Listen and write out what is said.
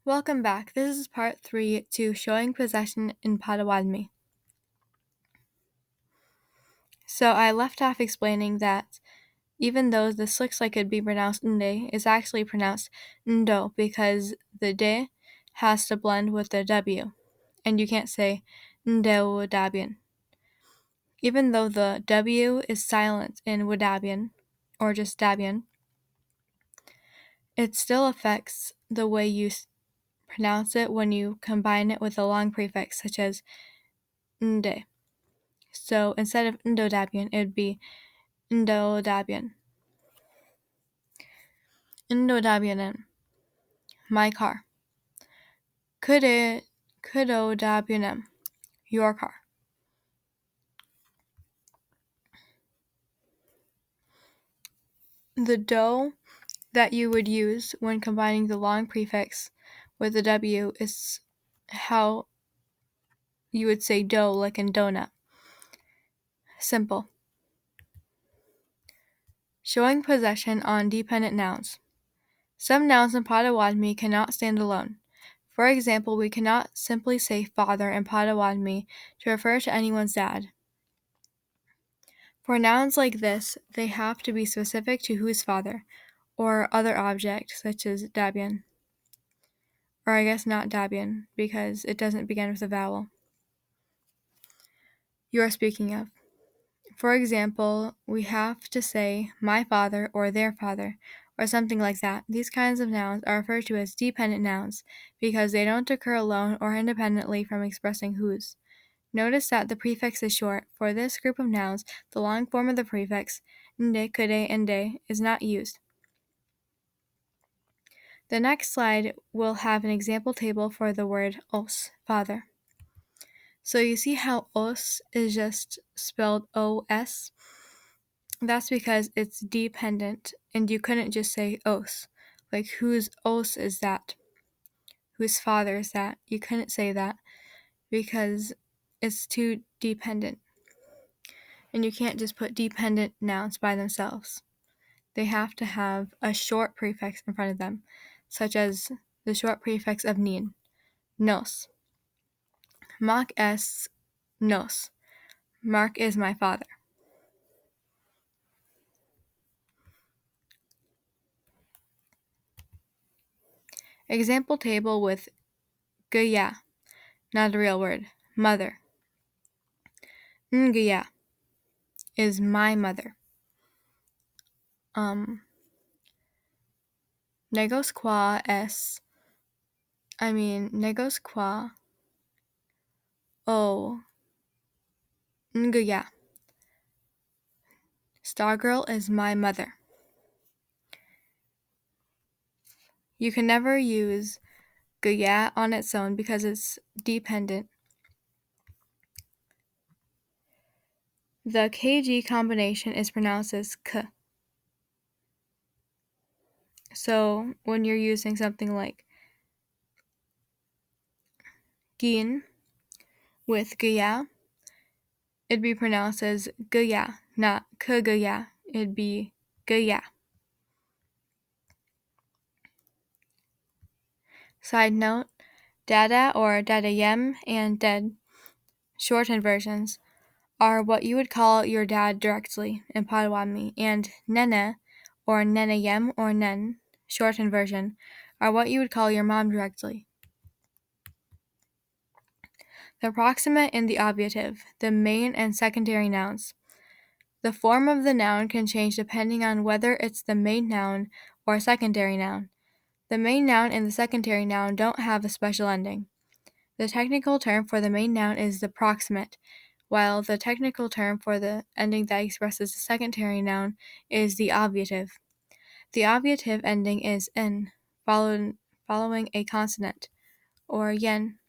Welcome back. This is part 3 to showing possession in Potawatomi. So I left off explaining that even though this looks like it'd be pronounced nde, it's actually pronounced ndo because the de has to blend with the w, and you can't say ndo wadabian. Even though the w is silent in wadabian, or just dabian, it still affects the way you pronounce it when you combine it with a long prefix such as nde. So instead of Indo-Dabian, it would be Indo-Dabian. Indo-Dabianen. My car. Kudo-Dabianem. Your car. The do that you would use when combining the long prefix with the W is how you would say dough, like in donut. Simple. Showing possession on dependent nouns. Some nouns in Potawatomi cannot stand alone. For example, we cannot simply say father in Potawatomi to refer to anyone's dad. For nouns like this, they have to be specific to whose father, or other object, such as Dabian. Or I guess not Dabian, because it doesn't begin with a vowel. You are speaking of. For example, we have to say my father or their father, or something like that. These kinds of nouns are referred to as dependent nouns because they don't occur alone or independently from expressing whose. Notice that the prefix is short. For this group of nouns, the long form of the prefix, nde, kude, and de, is not used. The next slide will have an example table for the word os, father. So you see how os is just spelled O-S? That's because it's dependent, and you couldn't just say os. Like, whose os is that? Whose father is that? You couldn't say that because it's too dependent. And you can't just put dependent nouns by themselves. They have to have a short prefix in front of them, such as the short prefix of nin, nos. Mak es nos. Mark is my father. Example table with gaya, not a real word, mother. Ngaya is my mother. Negos Kwe Negos Kwe o Ngaya. Stargirl is my mother. You can never use gaya on its own because it's dependent. The KG combination is pronounced as k. So when you're using something like gin with gaya, it'd be pronounced as gaya, not kagaya. It'd be gaya. Side note, dada or dadayem and ded, shortened versions, are what you would call your dad directly in Potawatomi, and nene or nenayem or nen, shortened version, are what you would call your mom directly. The proximate and the obviative, the main and secondary nouns. The form of the noun can change depending on whether it's the main noun or secondary noun. The main noun and the secondary noun don't have a special ending. The technical term for the main noun is the proximate, while the technical term for the ending that expresses the secondary noun is the obviative. The obviative ending is n, following a consonant, or yen